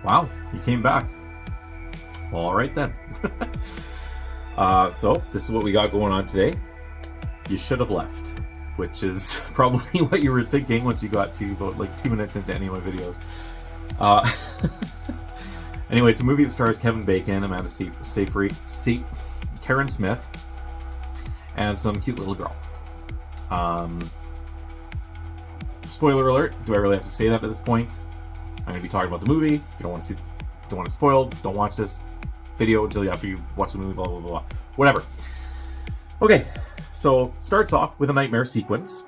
Wow, you came back. All right then. So this is what we got going on today. You should have left, which is probably what you were thinking once you got to about like 2 minutes into any of my videos. Anyway, it's a movie that stars Kevin Bacon, Amanda Seyfried, Karen Smith, and some cute little girl. Spoiler alert, do I really have to say that at this point? I'm going to be talking about the movie. If you don't want it spoiled, don't watch this video until after you watch the movie, blah, blah, blah, blah. Whatever. Okay, so starts off with a nightmare sequence.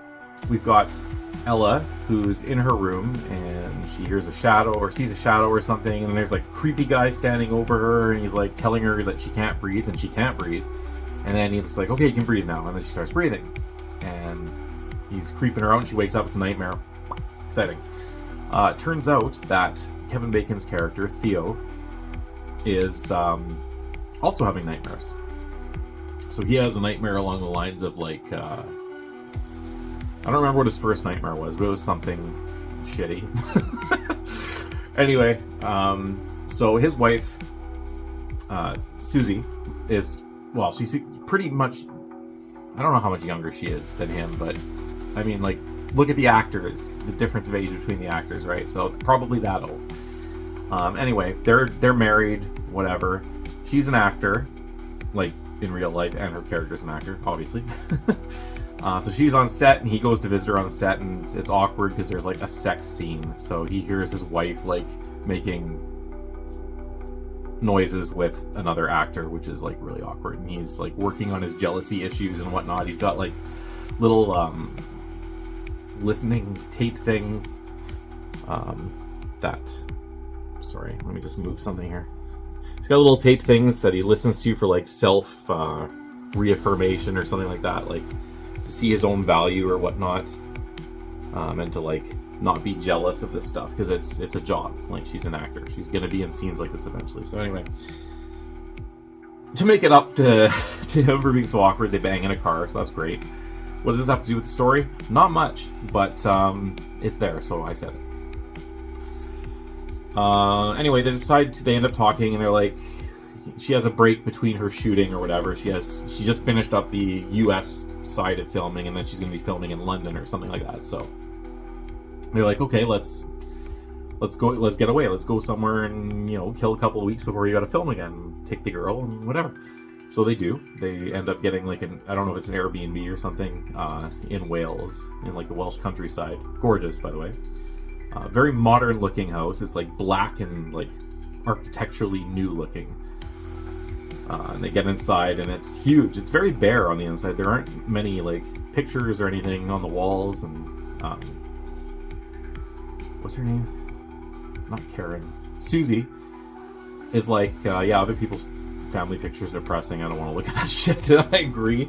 We've got Ella, who's in her room, and she hears a shadow, or sees a shadow or something, and there's like a creepy guy standing over her, and he's like telling her that she can't breathe, and she can't breathe. And then he's like, okay, you can breathe now, and then she starts breathing. And he's creeping her out, and she wakes up with a nightmare. Exciting. Turns out that Kevin Bacon's character, Theo, is also having nightmares. So he has a nightmare along the lines of like, I don't remember what his first nightmare was, but it was something shitty. Anyway, so his wife, Susie, is, well, she's pretty much, I don't know how much younger she is than him, but I mean, like, look at the actors, the difference of age between the actors, right? So probably that old. Anyway, they're married, whatever. She's an actor, like in real life, and her character's an actor, obviously. So she's on set, and he goes to visit her on the set, and it's awkward because there's like a sex scene. So he hears his wife like making noises with another actor, which is like really awkward. And he's like working on his jealousy issues and whatnot. He's got like little listening tape things sorry, let me just move something here. He's got little tape things that he listens to for like self reaffirmation or something like that, like to see his own value or whatnot, and to like not be jealous of this stuff because it's a job. Like, she's an actor, she's gonna be in scenes like this eventually. So anyway, to make it up to him for being so awkward, they bang in a car, so that's great. What does this have to do with the story? Not much, but it's there, so I said it. Anyway, they end up talking, and they're like, she has a break between her shooting or whatever. She just finished up the US side of filming, and then she's going to be filming in London or something like that. So they're like, okay, let's get away. Let's go somewhere and, kill a couple of weeks before you got to film again. Take the girl and whatever. So they do. They end up getting like I don't know if it's an Airbnb or something in Wales, in like the Welsh countryside. Gorgeous, by the way. Very modern looking house. It's like black and like architecturally new looking. And they get inside, and it's huge. It's very bare on the inside. There aren't many like pictures or anything on the walls. And what's her name? Not Karen. Susie is like, yeah, other people's family pictures are depressing. I don't want to look at that shit. I agree.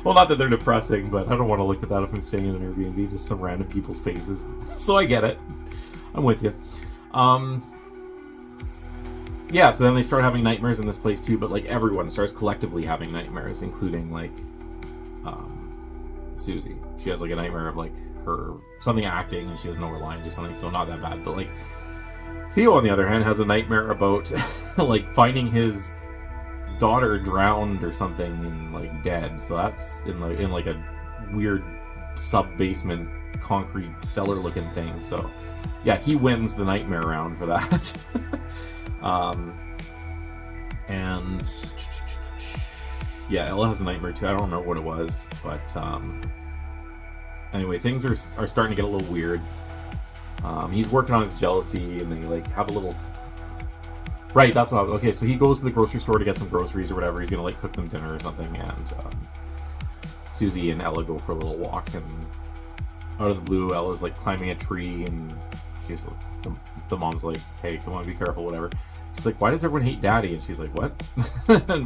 Well, not that they're depressing, but I don't want to look at that if I'm staying in an Airbnb, just some random people's faces. So I get it. I'm with you. Yeah, so then they start having nightmares in this place too, but like everyone starts collectively having nightmares, including like Susie. She has like a nightmare of like her something acting, and she has no lines or something, so not that bad. But like Theo, on the other hand, has a nightmare about like finding his daughter drowned or something and like dead. So that's in like a weird sub-basement concrete cellar looking thing. So yeah, he wins the nightmare round for that. And yeah, Ella has a nightmare too. I don't remember what it was, but anyway, things are starting to get a little weird. He's working on his jealousy, and they like have a little. Right, that's not okay. So he goes to the grocery store to get some groceries or whatever. He's gonna like cook them dinner or something, and Susie and Ella go for a little walk, and out of the blue, Ella's like climbing a tree, and she's the mom's like, "Hey, come on, be careful, whatever." She's like, "Why does everyone hate Daddy?" And she's like, "What?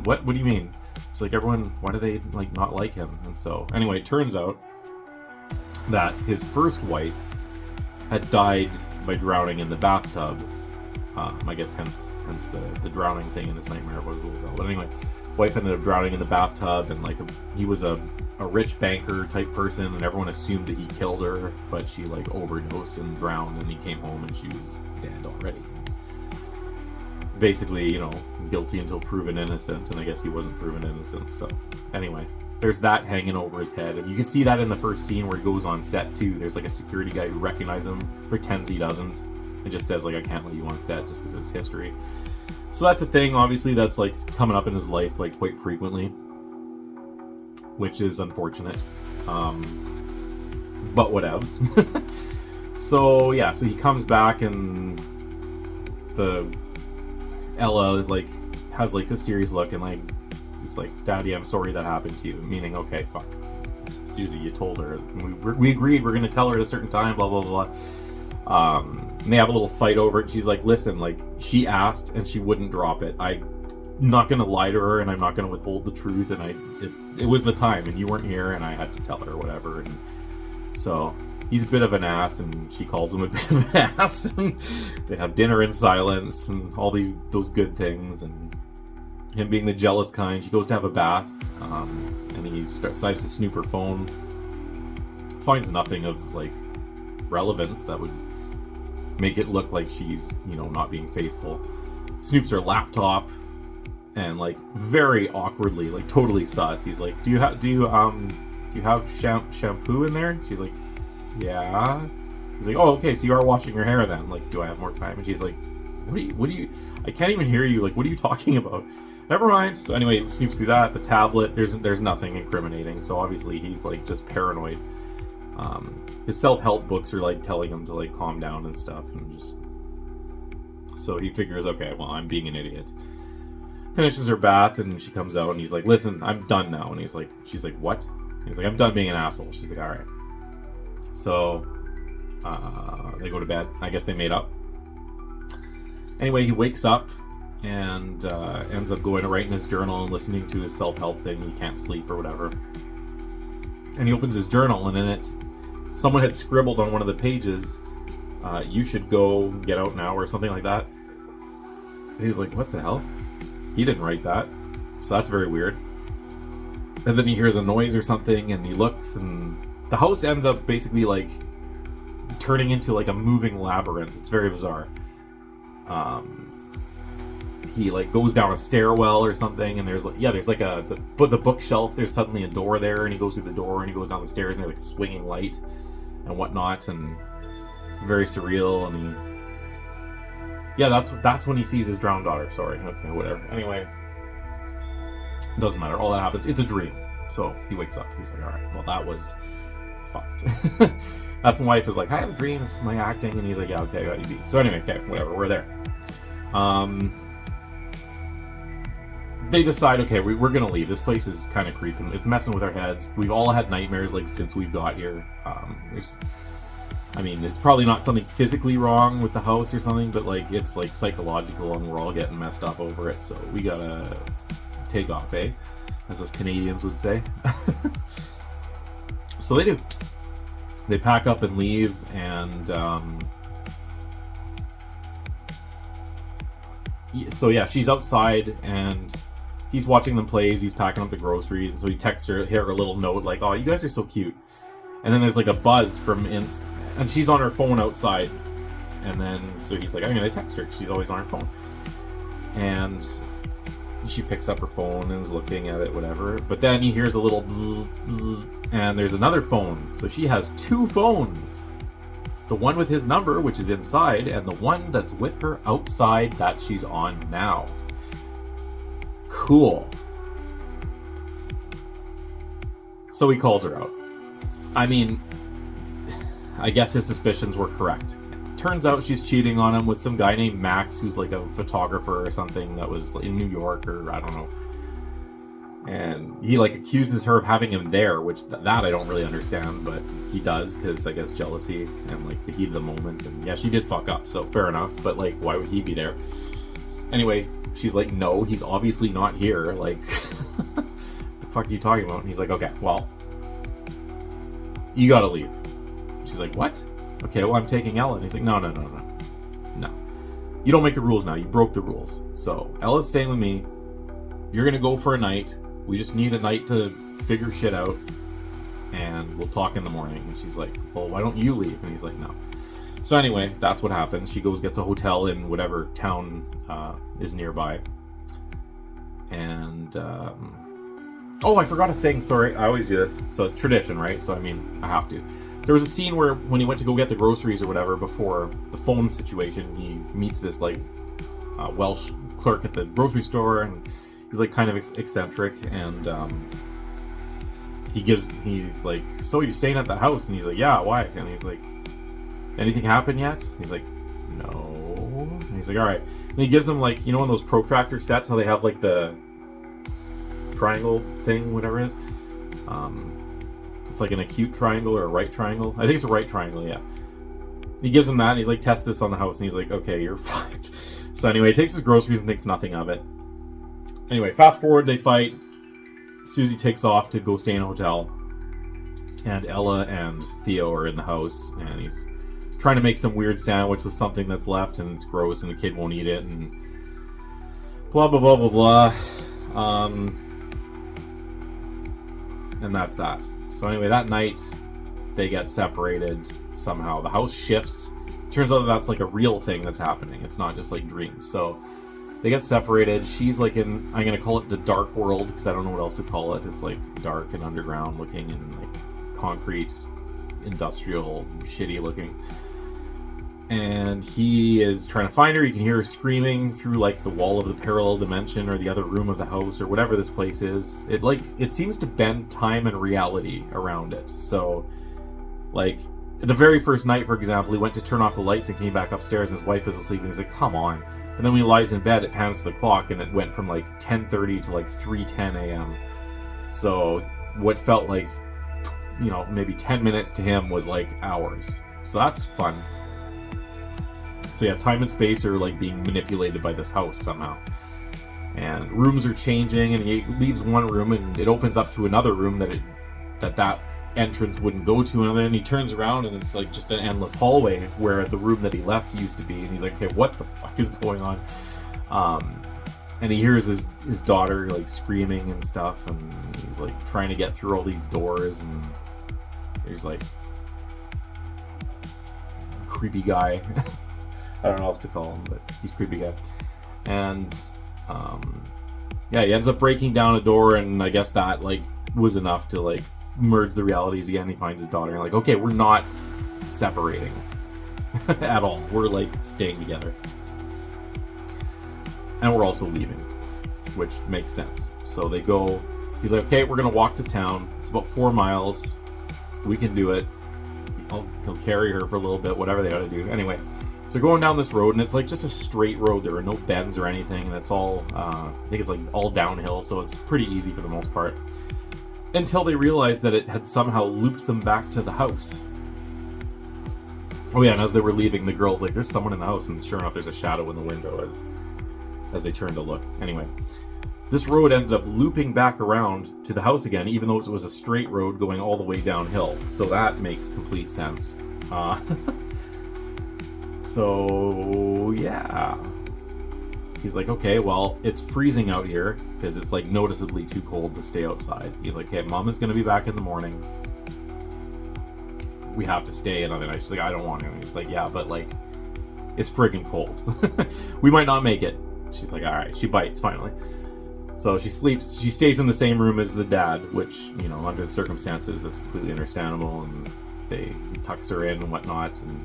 What do you mean?" She's like, "Everyone, why do they like not like him?" And so anyway, it turns out that his first wife had died by drowning in the bathtub. I guess hence the drowning thing in this nightmare was a little girl. But anyway, wife ended up drowning in the bathtub, and like he was a rich banker type person, and everyone assumed that he killed her, but she like overdosed and drowned, and he came home and she was dead already. basically, you know, guilty until proven innocent, and I guess he wasn't proven innocent. So anyway, there's that hanging over his head, and you can see that in the first scene where he goes on set too. There's like a security guy who recognizes him, pretends he doesn't, and just says like, I can't let you on set just because of his history. So that's a thing, obviously, that's like coming up in his life like quite frequently, which is unfortunate, but whatevs. So yeah, so he comes back, and the Ella like has like a serious look, and like he's like, Daddy, I'm sorry that happened to you, meaning, okay, fuck, Susie, you told her, we agreed we're gonna tell her at a certain time, blah blah blah. And they have a little fight over it. She's like, listen, like, she asked and she wouldn't drop it. I'm not gonna lie to her, and I'm not gonna withhold the truth, and it was the time, and you weren't here, and I had to tell her, whatever. And so he's a bit of an ass, and she calls him a bit of an ass, and they have dinner in silence, and all those good things, and him being the jealous kind. She goes to have a bath, and he decides to snoop her phone, finds nothing of like relevance that would make it look like she's, you know, not being faithful. Snoops her laptop, and like very awkwardly, like totally sus, he's like, do you have shampoo in there? She's like, yeah. He's like, oh, okay, so you are washing your hair then, like, do I have more time? And she's like, what do you I can't even hear you, like, what are you talking about? Never mind. So anyway, snoops through that, the tablet, there's nothing incriminating, so obviously he's like just paranoid. His self-help books are like telling him to like calm down and stuff, and just so he figures, okay, well, I'm being an idiot. Finishes her bath, and she comes out, and he's like, listen, I'm done now. And she's like, what? He's like, I'm done being an asshole. She's like, all right. So they go to bed. I guess they made up. Anyway, he wakes up and ends up going to write in his journal and listening to his self-help thing. He can't sleep or whatever. And he opens his journal, and in it, someone had scribbled on one of the pages, you should go get out now, or something like that. And he's like, what the hell? He didn't write that. So that's very weird. And then he hears a noise or something, and he looks, and the house ends up basically like turning into like a moving labyrinth. It's very bizarre. He like goes down a stairwell or something, and there's like the bookshelf, there's suddenly a door there, and he goes through the door, and he goes down the stairs, and there's like a swinging light and whatnot, and it's very surreal. And that's when he sees his drowned daughter. Sorry, okay, whatever. Anyway, doesn't matter, all that happens, it's a dream. So he wakes up, he's like, all right, well, that was fucked. That's when wife is like, I have a dream, it's my acting, and he's like, yeah, okay, I got you beat. So anyway, okay, whatever, we're there. They decide, okay, we're gonna leave. This place is kind of creeping. It's messing with our heads. We've all had nightmares like since we've got here. It's probably not something physically wrong with the house or something, but like it's like psychological, and we're all getting messed up over it. So we gotta take off, eh? As us Canadians would say. So they do. They pack up and leave, and so yeah, she's outside, and he's watching them play as he's packing up the groceries, and so he texts her a little note like, oh, you guys are so cute. And then there's like a buzz from and she's on her phone outside, and then so he's like, I'm gonna text her, because she's always on her phone. And she picks up her phone and is looking at it, whatever, but then he hears a little bzz, bzz, and there's another phone. So she has two phones, the one with his number, which is inside, and the one that's with her outside that she's on now. Cool. So he calls her out. I mean, I guess his suspicions were correct. Turns out she's cheating on him with some guy named Max, who's like a photographer or something that was in New York, or I don't know. And he like accuses her of having him there, which that I don't really understand, but he does, because I guess jealousy and like the heat of the moment. And yeah, she did fuck up, so fair enough, but like, why would he be there? Anyway, she's like, no, he's obviously not here, like the fuck are you talking about? And he's like, okay, well, you gotta leave. She's like, what? Okay, well, I'm taking Ella. And he's like, no. You don't make the rules now. You broke the rules. So Ella's staying with me. You're gonna go for a night. We just need a night to figure shit out, and we'll talk in the morning. And she's like, well, why don't you leave? And he's like, no. So anyway, that's what happens. She goes, gets a hotel in whatever town is nearby. And, oh, I forgot a thing. Sorry, I always do this. So it's tradition, right? So, I mean, I have to. There was a scene where when he went to go get the groceries or whatever before the phone situation, he meets this, like, Welsh clerk at the grocery store, and he's, like, kind of eccentric, and he's like, so you're staying at that house? And he's like, yeah, why? And he's like, anything happened yet? He's like, no. And he's like, all right. And he gives him, like, you know, in those protractor sets, how they have, like, the triangle thing, whatever it is. It's like an acute triangle or a right triangle. I think it's a right triangle, yeah. He gives him that, and he's like, test this on the house. And he's like, okay, you're fucked. So anyway, he takes his groceries and thinks nothing of it. Anyway, fast forward, they fight. Susie takes off to go stay in a hotel. And Ella and Theo are in the house, and he's trying to make some weird sandwich with something that's left, and it's gross, and the kid won't eat it, and blah, blah, blah, blah, blah. And that's that. So anyway, that night, they get separated somehow. The house shifts. Turns out that that's like a real thing that's happening. It's not just like dreams. So they get separated. She's like in, I'm going to call it the dark world, because I don't know what else to call it. It's like dark and underground looking and like concrete, industrial, shitty looking. And he is trying to find her. You can hear her screaming through like the wall of the parallel dimension or the other room of the house or whatever this place is. It seems to bend time and reality around it. So like the very first night, for example, he went to turn off the lights and came back upstairs and his wife is asleep and he's like, come on. And then when he lies in bed, it pans to the clock and it went from like 10:30 to like 3:10 a.m. So what felt like, you know, maybe 10 minutes to him was like hours. So that's fun. So yeah, time and space are like being manipulated by this house somehow. And rooms are changing, and he leaves one room and it opens up to another room that entrance wouldn't go to, and then he turns around and it's like just an endless hallway where the room that he left used to be, and he's like, okay, what the fuck is going on? And he hears his daughter like screaming and stuff, and he's like trying to get through all these doors, and there's like creepy guy. I don't know what else to call him, but he's a creepy guy. And yeah, he ends up breaking down a door, and I guess that like was enough to like merge the realities again. He finds his daughter and like, okay, we're not separating at all. We're like staying together. And we're also leaving, which makes sense. So they go, he's like, okay, we're gonna walk to town. It's about 4 miles. We can do it. He'll carry her for a little bit, whatever they gotta do. Anyway, so they're going down this road, and it's like just a straight road. There are no bends or anything, and it's all, I think it's like all downhill, so it's pretty easy for the most part. Until they realized that it had somehow looped them back to the house. Oh yeah, and as they were leaving, the girl's like, there's someone in the house, and sure enough, there's a shadow in the window as they turn to look. Anyway, this road ended up looping back around to the house again, even though it was a straight road going all the way downhill. So that makes complete sense. So, yeah. He's like, okay, well, it's freezing out here because it's like noticeably too cold to stay outside. He's like, okay, Mom is going to be back in the morning. We have to stay another night. She's like, I don't want to. And he's like, yeah, but like, it's friggin' cold. We might not make it. She's like, all right. She bites finally. So she sleeps. She stays in the same room as the dad, which, you know, under the circumstances, that's completely understandable. And he tucks her in and whatnot, and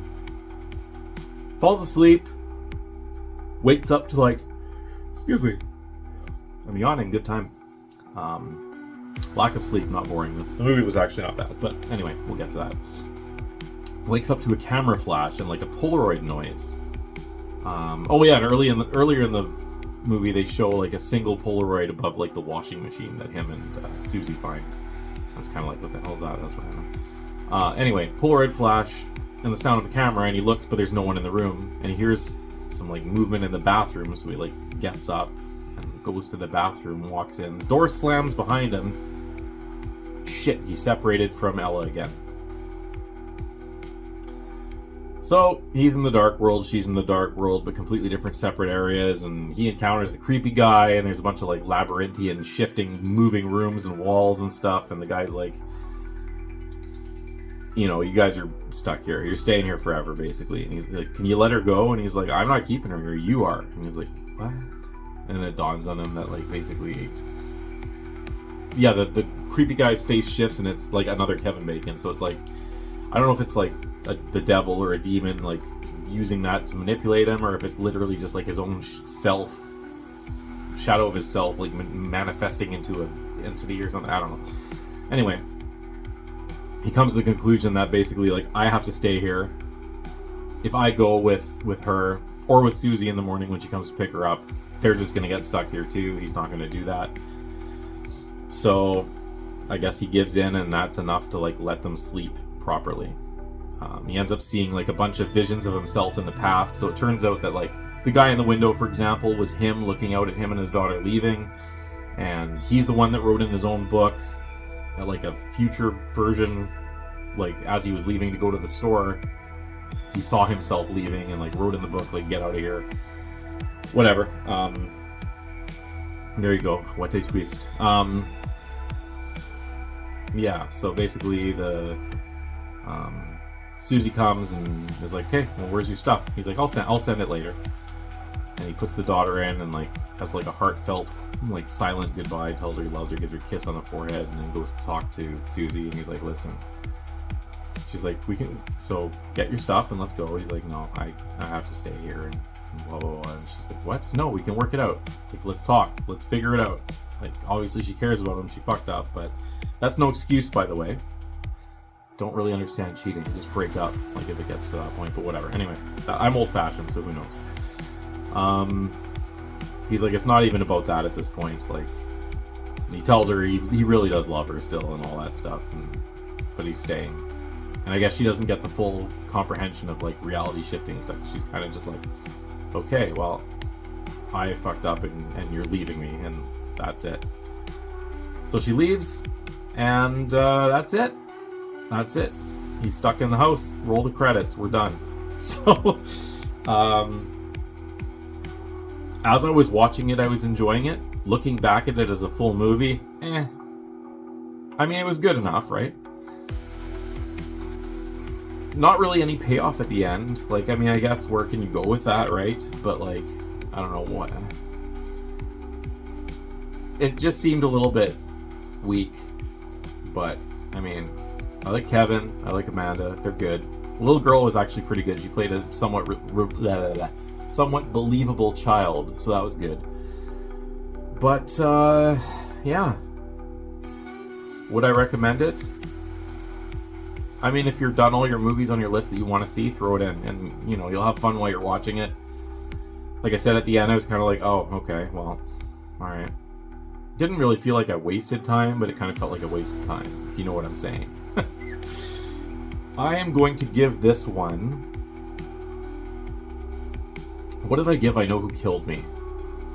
falls asleep, wakes up to like, excuse me, I'm yawning, good time. Lack of sleep, not boringness. The movie was actually not bad, but anyway, we'll get to that. Wakes up to a camera flash and like a Polaroid noise. Oh yeah, and earlier in the movie they show like a single Polaroid above like the washing machine that him and Susie find. That's kind of like, what the hell's that? That's what I know. Anyway, Polaroid flash and the sound of the camera, and he looks, but there's no one in the room, and he hears some like movement in the bathroom, so he like gets up and goes to the bathroom, walks in, the door slams behind him. Shit, he's separated from Ella again. So he's in the dark world, she's in the dark world, but completely different separate areas, and he encounters the creepy guy, and there's a bunch of like labyrinthian shifting moving rooms and walls and stuff, and the guy's like, you know, you guys are stuck here. You're staying here forever, basically. And he's like, can you let her go? And he's like, I'm not keeping her here. You are. And he's like, what? And then it dawns on him that, like, basically, yeah, the creepy guy's face shifts and it's like another Kevin Bacon. So it's like, I don't know if it's like the devil or a demon, like, using that to manipulate him, or if it's literally just like his own shadow of his self, like manifesting into an entity or something. I don't know. Anyway, he comes to the conclusion that basically, like, I have to stay here. If I go with her or with Susie in the morning when she comes to pick her up, they're just gonna get stuck here too. He's not gonna do that. So I guess he gives in, and that's enough to, like, let them sleep properly. He ends up seeing, like, a bunch of visions of himself in the past. So it turns out that, like, the guy in the window, for example, was him looking out at him and his daughter leaving. And he's the one that wrote in his own book, like, a future version, like, as he was leaving to go to the store, he saw himself leaving and, like, wrote in the book, like, get out of here. Whatever. There you go. What a twist. Yeah, so basically the Susie comes and is like, "Okay, well, where's your stuff?" He's like, I'll send it later." And he puts the daughter in and, like, has, like, a heartfelt, like, silent goodbye, tells her he loves her, gives her a kiss on the forehead, and then goes to talk to Susie. And he's like, "Listen." She's like, so get your stuff and let's go. He's like, "No, I have to stay here," and blah blah blah. And she's like, "What? No, we can work it out. Like, let's talk. Let's figure it out." Like, obviously she cares about him. She fucked up, but that's no excuse, by the way. Don't really understand cheating. Just break up, like, if it gets to that point. But whatever. Anyway, I'm old-fashioned, so who knows. He's like, it's not even about that at this point. Like, he tells her he really does love her still and all that stuff, but he's staying. And I guess she doesn't get the full comprehension of, like, reality shifting stuff. She's kind of just like, okay, well, I fucked up and you're leaving me, and that's it. So she leaves, and that's it. That's it. He's stuck in the house. Roll the credits. We're done. So, as I was watching it, I was enjoying it. Looking back at it as a full movie, I mean, it was good enough, right? Not really any payoff at the end. Like, I mean, I guess where can you go with that, right? But, like, I don't know what. It just seemed a little bit weak. But, I mean, I like Kevin. I like Amanda. They're good. The little girl was actually pretty good. She played a somewhat believable child, so that was good. But, yeah. Would I recommend it? I mean, if you're done all your movies on your list that you want to see, throw it in, and, you know, you'll have fun while you're watching it. Like I said at the end, I was kind of like, oh, okay, well, alright. Didn't really feel like I wasted time, but it kind of felt like a waste of time, if you know what I'm saying. I am going to give this one... What did I give I Know Who Killed Me?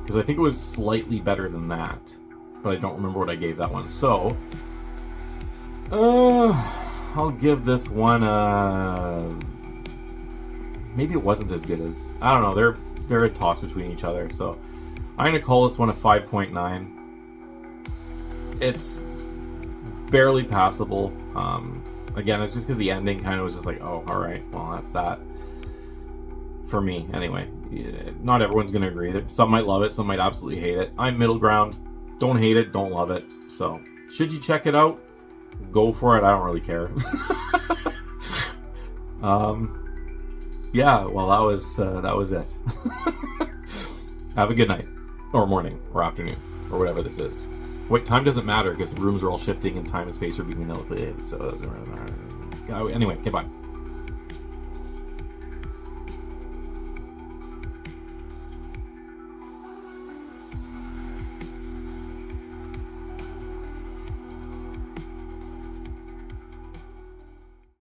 Because I think it was slightly better than that, but I don't remember what I gave that one. So, I'll give this one maybe it wasn't as good as... I don't know, they're a toss between each other, so I'm going to call this one a 5.9. It's barely passable. Again, it's just because the ending kind of was just like, oh, alright, well, that's that. For me, anyway. Not everyone's going to agree. Some might love it, some might absolutely hate it. I'm middle ground. Don't hate it, don't love it. So, should you check it out? Go for it, I don't really care. Yeah, well, that was it. Have a good night. Or morning, or afternoon, or whatever this is. Wait, time doesn't matter because the rooms are all shifting and time and space are being manipulated, so it doesn't really matter. Anyway, okay, bye.